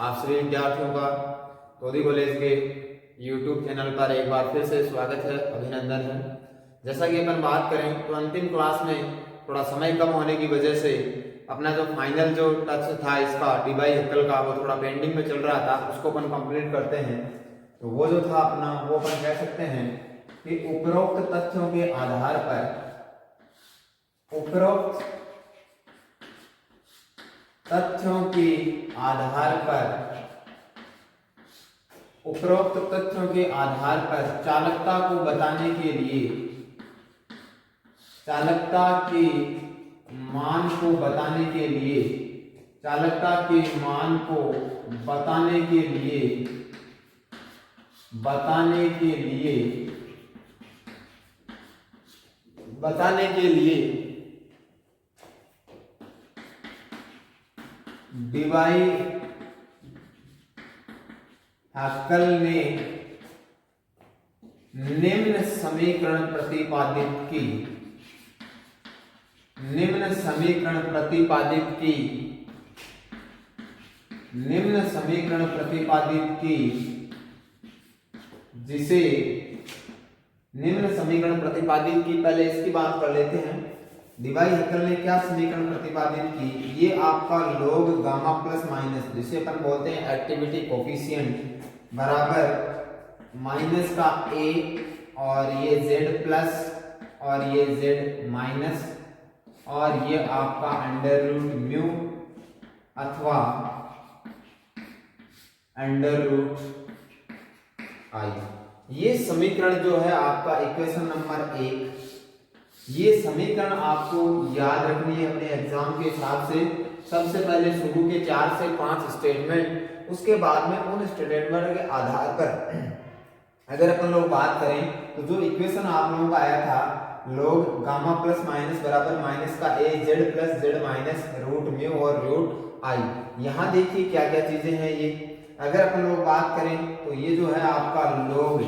आप सभी विद्यार्थियों का तोदी कॉलेज के YouTube चैनल पर एक बार फिर से स्वागत है, अभिनंदन है। जैसा कि अपन बात करें तो अंतिम क्लास में थोड़ा समय कम होने की वजह से अपना जो फाइनल जो टच था इसका डी बाई हैकेल का वो थोड़ा पेंडिंग में चल रहा था, उसको अपन कंप्लीट करते हैं। तो वो जो था अपना वो अपन कह सकते हैं कि उपरोक्त तथ्यों के आधार पर उपरोक्त तथ्यों के आधार पर चालकता को बताने के लिए चालकता के मान को बताने के लिए डी बाई हैकेल ने निम्न समीकरण प्रतिपादित की जिसे निम्न समीकरण प्रतिपादित की। पहले इसकी बात कर लेते हैं। डी बाई हैकेल ने क्या समीकरण प्रतिपादित की? ये आपका log गामा प्लस माइनस, जिसे अपन बोलते हैं एक्टिविटी कोफिशिएंट, बराबर माइनस का a और ये z प्लस और ये z माइनस और ये आपका अंडर रूट म्यू अथवा अंडर रूट आई। ये समीकरण जो है आपका इक्वेशन नंबर 1, ये समीकरण आपको याद रखनी है अपने एग्जाम के हिसाब से। सबसे पहले शुरू के 4 से 5 स्टेटमेंट, उसके बाद में उन स्टेटमेंट के आधार पर अगर अपन लोग बात करें तो जो इक्वेशन आप लोगों का आया था log गामा प्लस माइनस बराबर माइनस का a z plus z minus root mu और रूट आई। यहाँ देखिए क्या क्या चीजें हैं ये। अगर अपन लोग बात करें तो ये जो है आपका log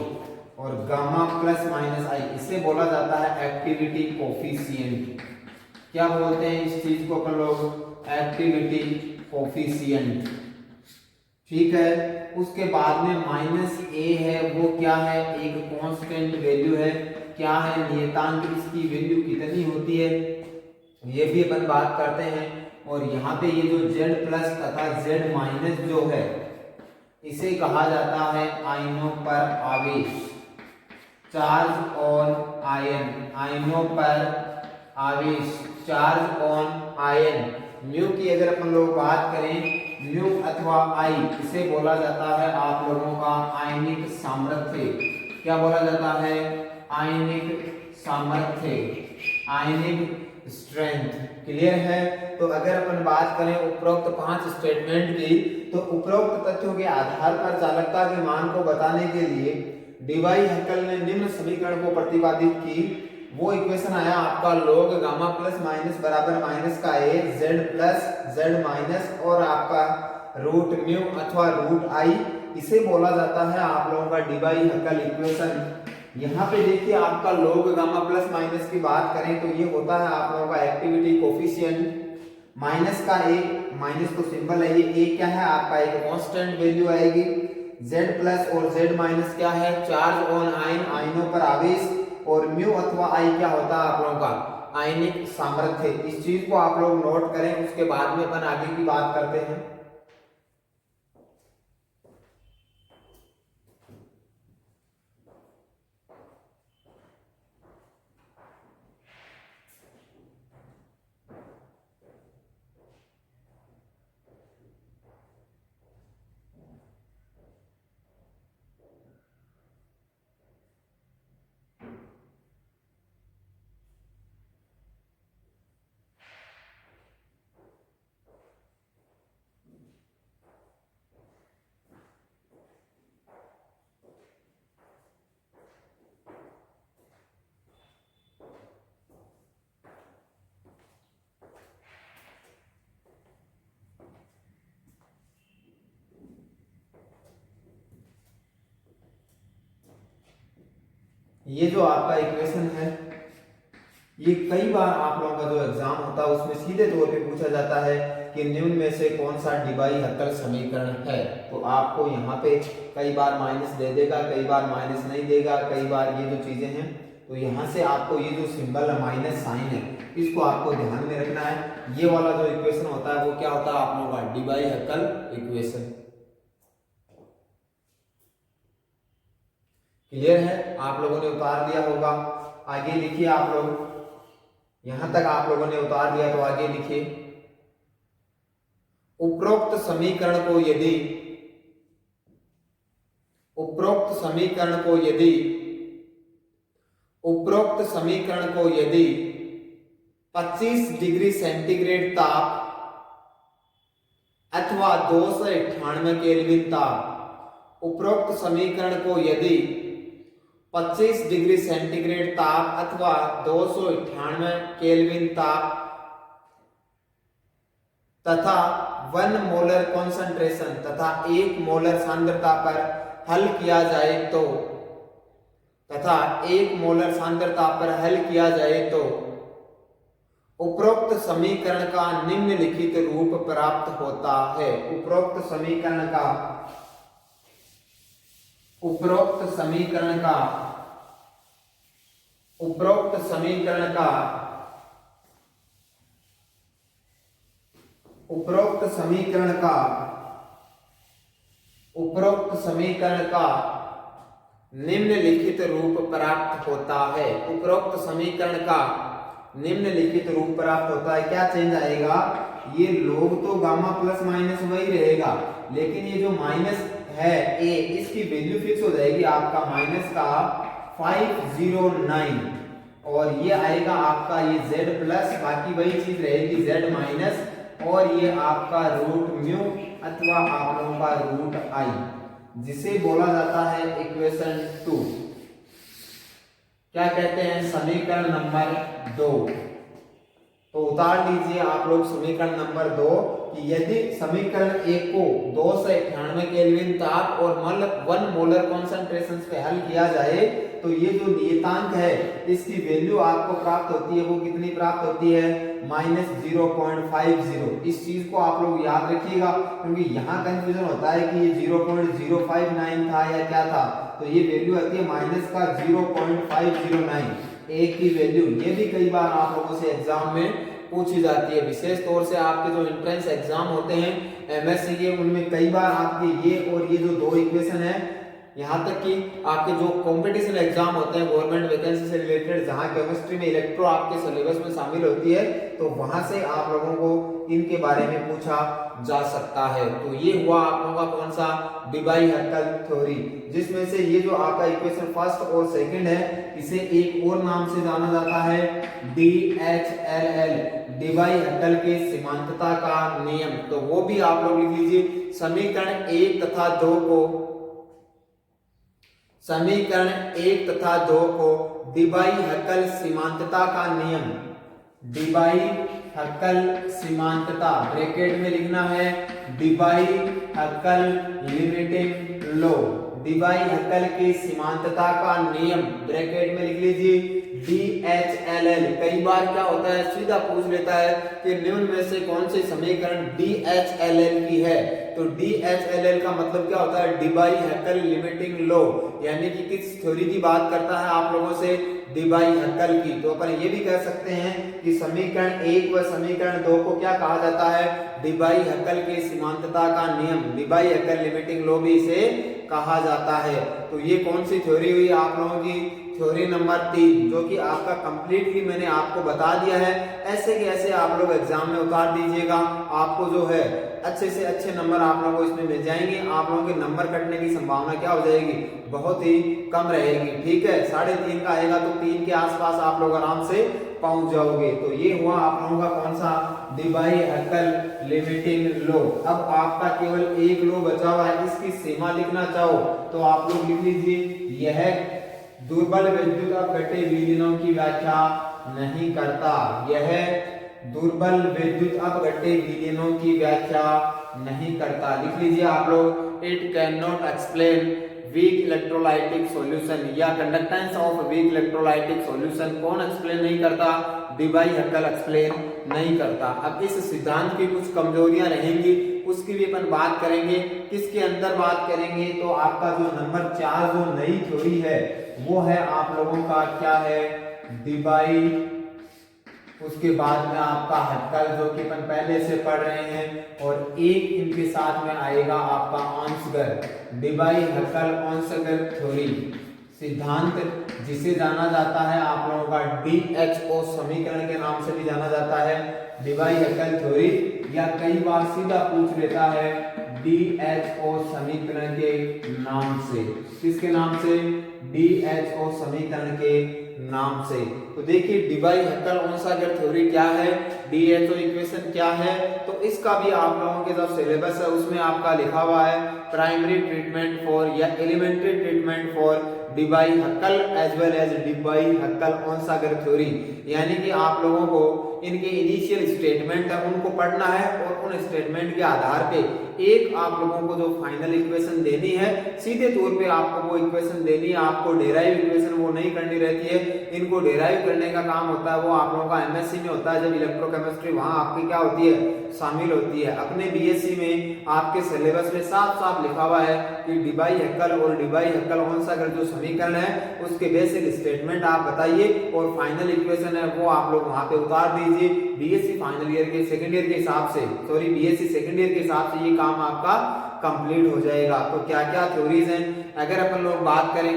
और गामा प्लस माइनस आई, इसे बोला जाता है एक्टिविटी कोफिशिएंट। क्या बोलते हैं इस चीज को अपन लोग? Activity coefficient. ठीक है। उसके बाद में माइनस ए है, वो क्या है? एक कांस्टेंट वैल्यू है। क्या है? नियतांक। इसकी वैल्यू कितनी होती है ये भी अपन बात करते हैं। और यहाँ पे ये जो z प्लस तथा z माइनस जो है इसे कहा जाता है आयनों पर आवेश, चार्ज ऑन आयन। आयनों पर आवेश, चार्ज ऑन आयन। म्यू की अगर अपन लोग बात करें, म्यू अथवा आई, इसे बोला जाता है आप लोगों का आयनिक सामर्थ्य। क्या बोला जाता है? आयनिक सामर्थ्य, आयनिक स्ट्रेंथ। क्लियर है? तो अगर अपन बात करें उपरोक्त 5 स्टेटमेंट की, तो उपरोक्त तथ्यों के आधार पर चालकता के मान को बताने के लिए डी बाई हैकेल ने निम्न समीकरण को प्रतिपादित की। वो इक्वेशन आया आपका log गामा प्लस माइनस बराबर माइनस का a z plus z minus और आपका रूट म्यू अथवा रूट आई, इसे बोला जाता है आप लोगों का डी बाई हैकेल इक्वेशन। यहाँ पे देखिए आपका log गामा प्लस माइनस की बात करें तो ये होता है आप लोगों का एक्टिविटी कोफिशिएंट। माइनस का a, माइनस तो सिंबल है, ये a क्या है आपका? एक कांस्टेंट वैल्यू आएगी। z प्लस और z माइनस क्या है? चार्ज ऑन आयन, आयनों पर आवेश। और म्यू अथवा आई क्या होता है आप लोगों का? आयनिक सामर्थ्य। इस चीज को आप लोग नोट करें, उसके बाद में अपन आगे की बात करते हैं। ये जो आपका इक्वेशन है ये कई बार आप लोगों का जो एग्जाम होता है उसमें सीधे तौर पे पूछा जाता है कि निम्न में से कौन सा डिबाई हक्कल समीकरण है। तो आपको यहाँ पे कई बार माइनस दे देगा, कई बार माइनस नहीं देगा, कई बार ये जो चीजें हैं, तो यहाँ से आपको ये जो सिंबल है माइनस साइन है, इसको आपको ध्यान में रखना है। ये वाला जो इक्वेशन होता है वो क्या होता है आप लोगों का डिबाई हक्कल इक्वेशन। क्लियर है, आप लोगों ने उतार दिया होगा। आगे लिखिए आप लोग, यहां तक आप लोगों ने उतार दिया तो आगे लिखिए, उपरोक्त समीकरण को यदि 25 डिग्री सेंटीग्रेड ताप अथवा 298 केल्विन ताप, उपरोक्त समीकरण को यदि 25 डिग्री सेंटीग्रेड ताप अथवा 298 केल्विन ताप तथा 1 मोलर कॉन्सेंट्रेशन तथा 1 मोलर सांद्रता पर हल किया जाए तो, उपरोक्त समीकरण का निम्नलिखित रूप प्राप्त होता है। उपरोक्त समीकरण का निम्नलिखित रूप प्राप्त होता है। उपरोक्त समीकरण का निम्नलिखित रूप प्राप्त होता है। क्या चेंज आएगा, ये लोग तो गामा प्लस माइनस वही रहेगा, लेकिन ये जो माइनस है ए, इसकी वैल्यू फिक्स हो जाएगी आपका माइनस का 509, और ये आएगा आपका ये z प्लस, बाकी वही चीज रहेगी z माइनस, और ये आपका रूट म्यू अथवा आप लोगों का रूट आई, जिसे बोला जाता है इक्वेशन 2। क्या कहते हैं, समीकरण नंबर 2। तो उतार लीजिए आप लोग समीकरण नंबर 2 कि यदि समीकरण 1 को 298 केल्विन ताप और 1 मोलर कॉन्सेंट्रेशन पे हल किया जाए तो ये जो नियतांक है इसकी वैल्यू आपको प्राप्त होती है, वो कितनी प्राप्त होती है, -0.50। इस चीज को आप लोग याद रखिएगा, क्योंकि यहाँ कंफ्यूजन होता है कि ये 0.059 था या क्या था, तो ये वैल्यू आती है माइनस का 0.509, एक की वैल्यू। ये भी कई बार आप लोगों से एग्जाम में पूछी जाती है, विशेष तौर से आपके जो एंट्रेंस एग्जाम होते हैं एमएससी के, उनमें कई बार आपके ये और ये जो 2 इक्वेशन है, यहाँ तक कि आपके जो कंपटीशन एग्जाम होते हैं गवर्नमेंट वैकेंसी से रिलेटेड, जहाँ केमिस्ट्री में इलेक्ट्रो आपके सिलेबस में शामिल होती है, तो वहां से आप लोगों को इनके बारे में पूछा जा सकता है। तो ये हुआ आप लोगों का कौन सा, डिबाई हक्कल थ्योरी, जिसमें से ये जो आपका इक्वेशन फर्स्ट और सेकंड है, इसे एक और नाम से जाना जाता है DHLL, डिबाई हक्कल के सीमांतता का नियम। तो वो भी आप लोग लिख लीजिए, समीकरण 1 तथा 2 को डिबाई हक्कल सीमांतता का नियम, डिबाई हक्कल सीमांतता ब्रैकेट में लिखना है, डिबाई हक्कल लिमिटिंग लॉ, डिबाई हक्कल की सीमांतता का नियम ब्रैकेट में लिख लीजिए DHLL। कई बार क्या होता है, सीधा पूछ लेता है कि निम्न में से कौन से समीकरण DHLL की है। तो DHLL का मतलब क्या होता है, डिबाई हक्कल लिमिटिंग लॉ, यानी कि किस थ्योरी की बात करता है आप लोगों से, डिबाई हक्कल की। तो अपन ये भी कह सकते हैं कि समीकरण 1 व समीकरण 2 को क्या कहा जाता है, डिबाई हक्कल की सीमांतता का नियम, डिबाई हक्कल लिमिटिंग लॉ भी इसे कहा जाता है। तो ये कौन सी थ्योरी हुई आप लोगों की, थ्योरी नंबर 3, जो कि आपका कंप्लीटली मैंने आपको बता दिया है। ऐसे के ऐसे आप लोग एग्जाम में उतार दीजिएगा, आपको जो है अच्छे से अच्छे नंबर आप लोगों को इसमें मिल जाएंगे। आप लोगों के नंबर कटने की संभावना क्या हो जाएगी, बहुत ही कम रहेगी। ठीक है, 3.5 का आएगा तो 3 के आसपास आप लोग आराम से पहुंच जाओगे। तो ये हुआ आप लोगों का कौन सा, डिबाई हक्कल लिमिटिंग लॉ। अब आपका केवल एक लॉ बचा हुआ है, इसकी सीमा लिखना चाहो तो आप लोग लिख लीजिए, यह दुर्बल विद्युत अपघट्य विलीनों की व्याख्या नहीं करता, यह दुर्बल विद्युत अपघट्य विलीनों की व्याख्या नहीं करता। लिख लीजिए आप लोग, it can not explain weak electrolytic solution या conductance of weak electrolytic solution कौन एक्सप्लेन नहीं करता? डीबाई हैकल एक्सप्लेन नहीं करता। अब इस सिद्धांत की कुछ कमजोरियां रहेंगी, उसकी भी अपन बात करेंगे। किसके अंदर बात करेंगे? तो आपका जो नंबर 4 जो नई थ्योरी है वो है आप लोगों का क्या है? डीबाई, उसके बाद में आपका हैकल जो कि अपन पहले से पढ़ रहे हैं, और एक इनके साथ में आएगा आपका ऑन्सगर, डीबाई हैकल ऑन्सगर थ्योरी सिद्धांत, जिसे जाना जाता है आप लोगों का DHO समीकरण के नाम से भी जाना जाता है, डीबाई हैकल थ्योरी, या कई बार सीधा पूछ लेता है DHO समीकरण के नाम से। किसके नाम से? DHO समीकरण के नाम से। तो देखिए डीबाई हैकल ऑन्सगर थ्योरी क्या है, DHO इक्वेशन क्या है, तो इसका भी आप लोगों के जो सिलेबस है उसमें आपका लिखा हुआ है प्राइमरी ट्रीटमेंट फॉर या elementary treatment for Debye Huckel as well as Debye Huckel Onsager theory, यानी कि आप लोगों को इनके इनिशियल स्टेटमेंट है उनको पढ़ना है, और उन स्टेटमेंट के आधार पे एक आप लोगों को जो फाइनल इक्वेशन देनी है, सीधे तौर पे आपको वो इक्वेशन देनी है, आपको डेराइव इक्वेशन वो नहीं करनी रहती है। इनको डेराइव करने का काम होता है वो आप लोगों का एमएससी में होता है, जब इलेक्ट्रोकेमिस्ट्री वहां आपकी क्या होती है? शामिल होती है। अपने बीएससी में आपके सिलेबस में साफ साफ लिखा हुआ है कि डीबाई हैकल और डीबाई हैकल ऑन्सगर जो समीकरण है उसके बेसिक स्टेटमेंट आप बताइए, और फाइनल इक्वेशन है वो आप लोग वहां पे उतार दीजिए। बीएससी फाइनल ईयर के सेकंड ईयर के हिसाब से, सॉरी बीएससी सेकंड ईयर के हिसाब से ये काम आपका कंप्लीट हो जाएगा। तो क्या क्या थ्योरीज हैं अगर अपन लोग बात करें,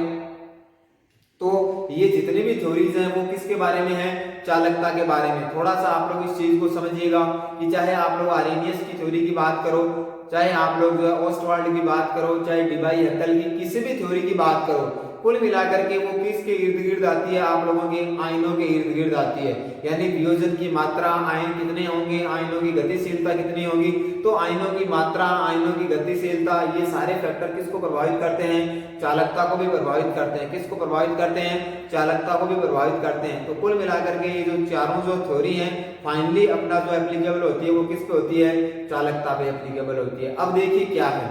तो ये जितनी भी थ्योरीज हैं वो किसके बारे में है? चालकता के बारे में। थोड़ा सा आप लोग इस चीज को समझिएगा कि चाहे आप लोग आरेनियस की थ्योरी की बात करो, चाहे आप लोग ओस्टवाल्ड की बात करो, चाहे डीबाई हैकल की किसी भी थ्योरी की बात करो, कुल मिलाकर के वो किसके इर्द गिर्द आती है? आप लोगों के आयनों के इर्द गिर्द आती है। यानी वियोजन की मात्रा, आयन कितने होंगे, आयनों की गतिशीलता कितनी होगी, तो आयनों की मात्रा, आयनों की गतिशीलता, ये सारे फैक्टर किसको प्रभावित करते हैं? चालकता को भी प्रभावित करते हैं। किसको प्रभावित करते हैं? चालकता को भी प्रभावित करते हैं। तो कुल मिलाकर के ये जो चारों जो थ्योरी है फाइनली अपना जो एप्लीकेबल होती है वो किस पे होती है? चालकता पे एप्लीकेबल होती है। अब देखिए क्या है,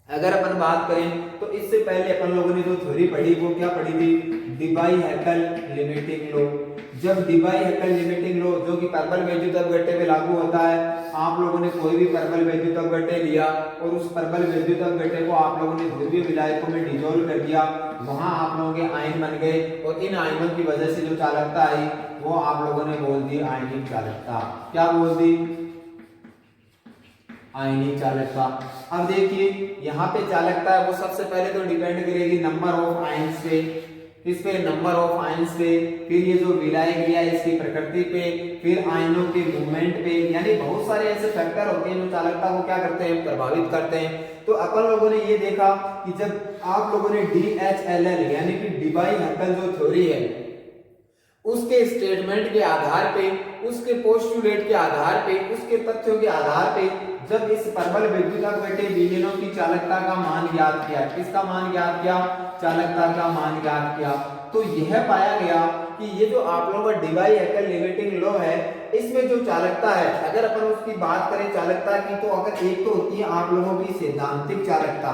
अगर अपन बात करें तो इससे पहले अपन लोगों ने जो थ्योरी पढ़ी वो क्या पढ़ी थी? Debye Huckel limiting law. जब डीबाई हैकल लिमिटिंग लॉ जो कि परबल वैद्युत अपघट्य पे लागू होता है, आप लोगों ने कोई भी परबल वैद्युत अपघट्य लिया और उस परबल वैद्युत अपघट्य को आप लोगों ने ध्रुवीय विलायकों में डिसॉल्व कर दिया, वहां आप लोगों के आयन बन गए, और इन आयनों की वजह से जो चालकता आई वो आप लोगों ने बोल दी आयनिक चालकता। क्या बोल दी? आयनिक चालकता। अब देखिए यहाँ पे चालकता है वो सबसे पहले तो डिपेंड करेगी नंबर ऑफ आयंस पे, किस पे? नंबर ऑफ आयंस पे, फिर ये जो विलायक लिया इसकी प्रकृति पे, फिर आयनों के मूवमेंट पे, यानी बहुत सारे ऐसे फैक्टर होते हैं जो चालकता को क्या करते हैं? प्रभावित करते हैं। तो अपन लोगों ने ये देखा कि जब आप लोगों ने DHLL यानी कि डीबाई हैकल जो थ्योरी है उसके स्टेटमेंट के आधार पे, उसके पोस्टुलेट के आधार पे, उसके तथ्यों के आधार पे जब इस परबल वैद्युत अपघट्य विलयनों की चालकता का मान ज्ञात किया, किसका मान ज्ञात किया? चालकता का मान ज्ञात किया, तो यह पाया गया कि ये जो आप लोगों का डीबाई हैकल लिमिटिंग लॉ है इसमें जो चालकता है, अगर अपन उसकी बात करें चालकता की, तो अगर एक तो होती है आप लोगों की सैद्धांतिक चालकता,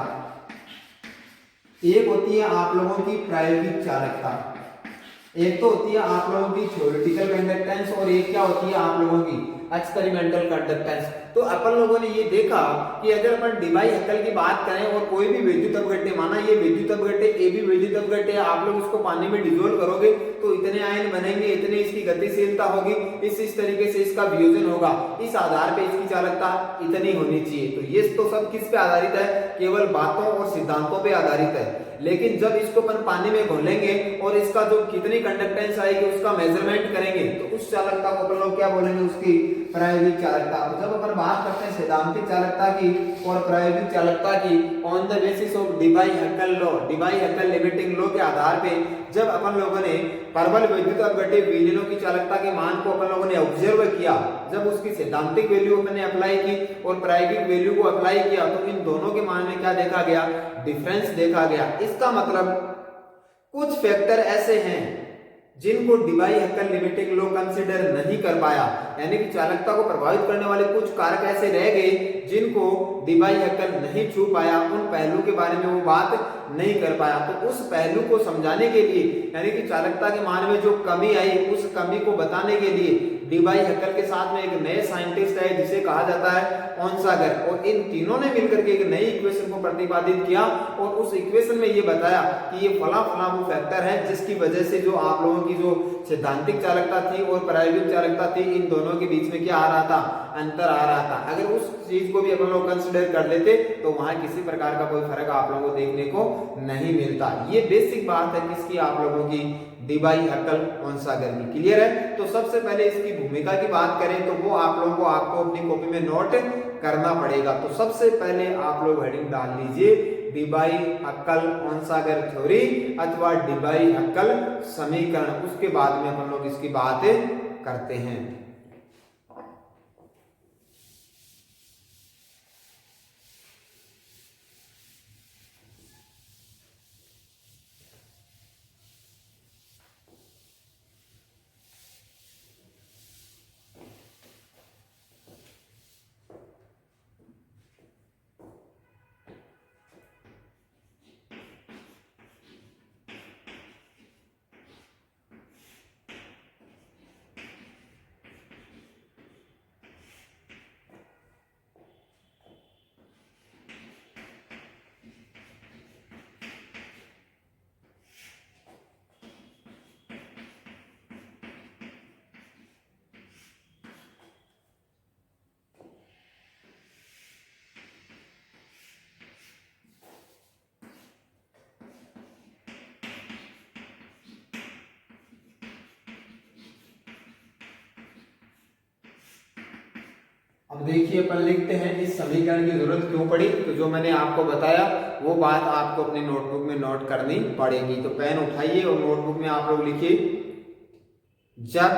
एक होती है आप लोगों की प्रायोगिक चालकता, एक तो होती है आप लोगों की थ्योरेटिकल कंडक्टेंस और एक क्या होती है आप लोगों की एक्सपेरिमेंटल कंडक्टेंस। तो अपन लोगों ने ये देखा कि अगर अपन डीबाई हैकल की बात करें और कोई भी वैद्युत अपघट्य, माना ये वैद्युत अपघट्य ए भी वैद्युत अपघट्य है, आप लोग उसको पानी में डिसॉल्व करोगे तो इतने आयन बनेंगे, इतनी इसकी गतिशीलता होगी, इस तरीके से इसका वियोजन होगा, इस आधार पे इसकी चालकता इतनी होनी चाहिए। तो ये तो सब किस पे आधारित है? केवल बातों और सिद्धांतों पे आधारित है। लेकिन जब इसको अपन पानी में घोलेंगे और इसका जो कितनी कंडक्टेंस आएगी उसका मेजरमेंट करेंगे तो उस चालकता को अपन लोग क्या बोलेंगे? उसकी प्रायोगिक चालकता। तो जब अपन बात करते हैं सैद्धांतिक चालकता की और प्रायोगिक चालकता की on the basis of Debye Huckel law, Debye Huckel limiting law के आधार पे जब अपन लोगों ने परबल वैद्युत अपघट्य विलयनों की चालकता के मान को अपन लोगों ने ऑब्जर्व किया, जब उसकी सैद्धांतिक वैल्यू अपन ने अप्लाई की और प्रायोगिक वैल्यू को अप्लाई किया, तो इन दोनों के मान में क्या देखा गया? डिफरेंस देखा गया। इसका मतलब कुछ फैक्टर ऐसे हैं जिनको डीबाई हैक्कल लिमिटेड लो कंसिडर नहीं कर पाया, यानी कि चालकता को प्रभावित करने वाले कुछ कारक ऐसे रह गए जिनको डीबाई हैक्कल नहीं छू पाया, उन पहलू के बारे में वो बात नहीं कर पाया। तो उस पहलू को समझाने के लिए, यानी कि चालकता के मान में जो कमी आई, उस कमी को बताने के लिए डीबाई हैक्कल के साथ में एक नए साइंटिस्ट है जिसे कहा जाता है ऑनसागर, और इन तीनों ने मिलकर के एक नई इक्वेशन को प्रतिपादित किया और उस इक्वेशन में ये बताया कि ये फला फला वो फैक्टर है जिसकी वजह से जो आप लोगों की जो सैद्धांतिक चालकता थी और प्रायोगिक चालकता थी, इन दोनों के बीच में क्या आ रहा था, अंतर आ रहा था। अगर उस चीज को भी अपन लोग कंसिडर कर लेते तो वहां किसी प्रकार का कोई फर्क आप लोगों को देखने को नहीं मिलता। ये बेसिक बात है किसकी, आप लोगों की डीबाई हैक्कल ऑनसागर की। क्लियर है? तो सबसे पहले इसकी भूमिका की बात करें तो वो आप लोगों को आपको अपनी कॉपी में नोट करना पड़ेगा। तो सबसे पहले आप लोग हेडिंग डाल लीजिए डीबाई हैक्कल ऑनसागर थ्योरी अथवा डीबाई हैक्कल समीकरण। उसके बाद में अपन लोग इसकी बात करते हैं। अब देखिए अपन लिखते हैं इस समीकरण की जरूरत क्यों पड़ी। तो जो मैंने आपको बताया वो बात आपको अपने नोटबुक में नोट करनी पड़ेगी। तो पेन उठाइए और नोटबुक में आप लोग लिखिए, जब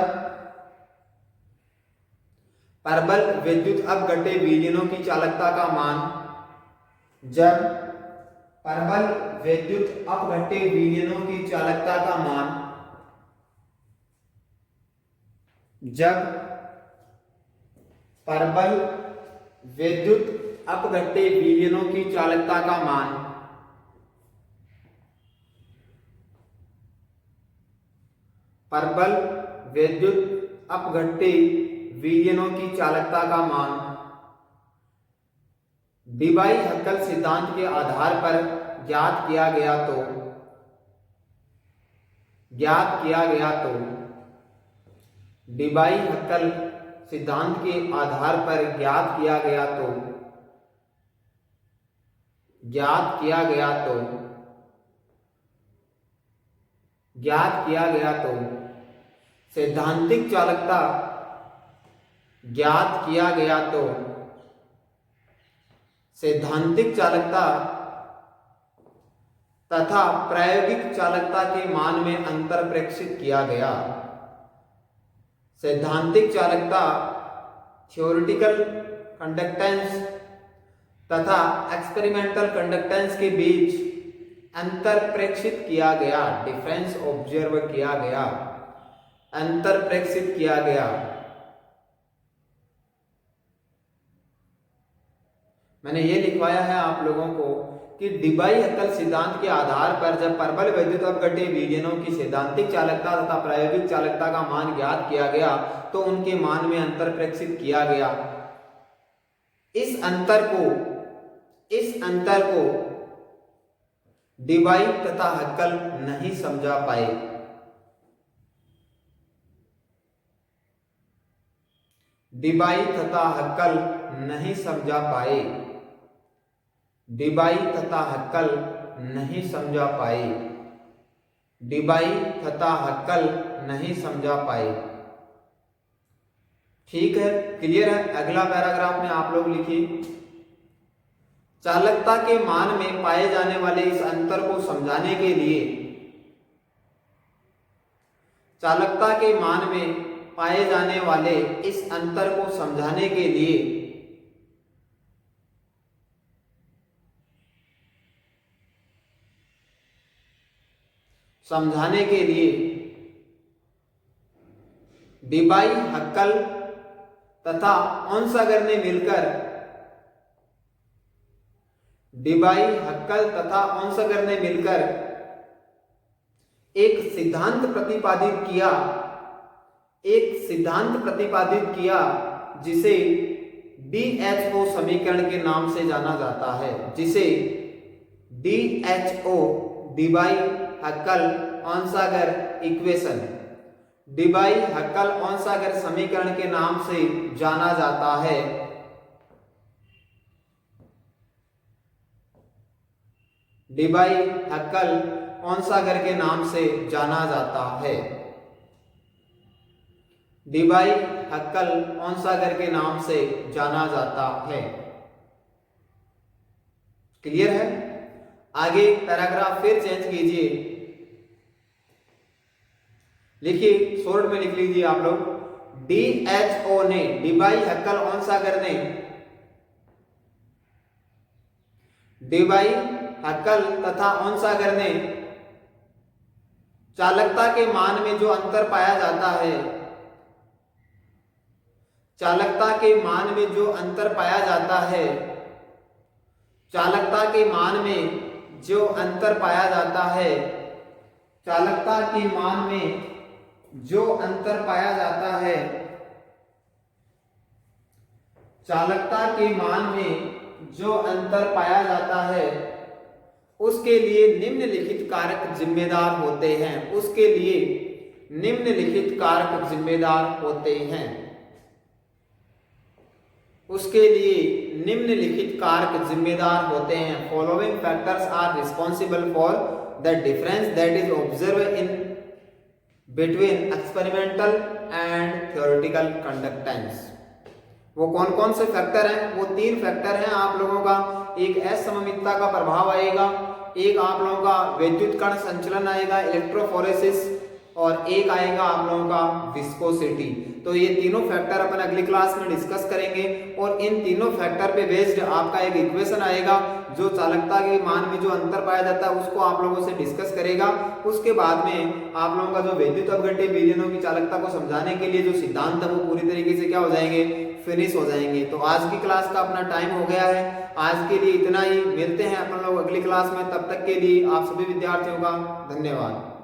परबल विद्युत अपघट्य विलयनों की चालकता का मान, जब परबल विद्युत अपघट्य विलयनों की चालकता का मान, जब परबल विद्युत अपघट्य विलयनों की चालकता का मान परबल विद्युत अपघट्य विलयनों की चालकता का मान डीबाई हैक्कल सिद्धांत के आधार पर ज्ञात किया गया तो डीबाई हैक्कल सिद्धांत के आधार पर ज्ञात किया गया तो सैद्धांतिक चालकता तथा प्रायोगिक चालकता के मान में अंतर प्रेक्षित किया गया। सैद्धांतिक चालकता थ्योरेटिकल कंडक्टेंस तथा एक्सपेरिमेंटल कंडक्टेंस के बीच अंतर प्रेक्षित किया गया, डिफरेंस ऑब्जर्व किया गया, अंतर प्रेक्षित किया गया। मैंने ये लिखवाया है आप लोगों को कि डीबाई हैक्कल सिद्धांत के आधार पर जब परबल विद्युत अपघट्य विलयनों की सैद्धांतिक चालकता तथा प्रायोगिक चालकता का मान ज्ञात किया गया तो उनके मान में अंतर प्रेक्षित किया गया। इस अंतर को डीबाई तथा हैक्कल नहीं समझा पाए। डीबाई तथा हैक्कल नहीं समझा पाए। डीबाई तथा हैक्कल नहीं समझा पाए। डीबाई तथा हैक्कल नहीं समझा पाए। ठीक है, क्लियर है? अगला पैराग्राफ में आप लोग लिखिए, चालकता के मान में पाए जाने वाले इस अंतर को समझाने के लिए, चालकता के मान में पाए जाने वाले इस अंतर को समझाने के लिए डिबाई हक्कल तथा ओंसागर ने मिलकर डिबाई हक्कल तथा ओंसागर ने मिलकर एक सिद्धांत प्रतिपादित किया जिसे DHO समीकरण के नाम से जाना जाता है, जिसे DHO डिबाई हक्कल ओंसागर इक्वेशन डिबाई हक्कल ओंसागर समीकरण के नाम से जाना जाता है। डिबाई हक्कल ओंसागर के नाम से जाना जाता है। डिबाई हक्कल ओंसागर के नाम से जाना जाता है। क्लियर है? आगे पैराग्राफ फिर चेंज कीजिए, लिखिए, शॉर्ट में लिख लीजिए आप लोग। DHO ने, डिबाई हक्कल ओंसागर ने डिबाई हक्कल तथा ओंसागर ने चालकता के मान में जो अंतर पाया जाता है, चालकता के मान में जो अंतर पाया जाता है, चालकता के मान में जो अंतर पाया जाता है, चालकता के मान में जो अंतर पाया जाता है, चालकता के मान में जो अंतर पाया जाता है, उसके लिए निम्नलिखित कारक जिम्मेदार होते हैं। उसके लिए निम्नलिखित कारक जिम्मेदार होते हैं। उसके लिए निम्नलिखित कारक जिम्मेदार होते हैं। Following factors are responsible for the difference that is observe in between experimental and theoretical conductance. वो कौन कौन से फैक्टर हैं? वो 3 फैक्टर हैं आप लोगों का। एक असममितता का प्रभाव आएगा, एक आप लोगों का विद्युत कण संचलन आएगा, इलेक्ट्रोफोरेसिस, और एक आएगा आप लोगों का विस्कोसिटी। तो ये तीनों फैक्टर अपन अगली क्लास में डिस्कस करेंगे और इन तीनों फैक्टर पे बेस्ड आपका एक इक्वेशन आएगा जो चालकता के मान में जो अंतर पाया जाता है उसको आप लोगों से डिस्कस करेगा। उसके बाद में आप लोगों का जो विद्युत अपघट्य विलयनों की चालकता को समझाने के लिए जो सिद्धांत है वो पूरी तरीके से क्या हो जाएंगे, फिनिश हो जाएंगे। तो आज की क्लास का अपना टाइम हो गया है, आज के लिए इतना ही। मिलते हैं अपन लोग अगली क्लास में, तब तक के लिए आप सभी विद्यार्थियों का धन्यवाद।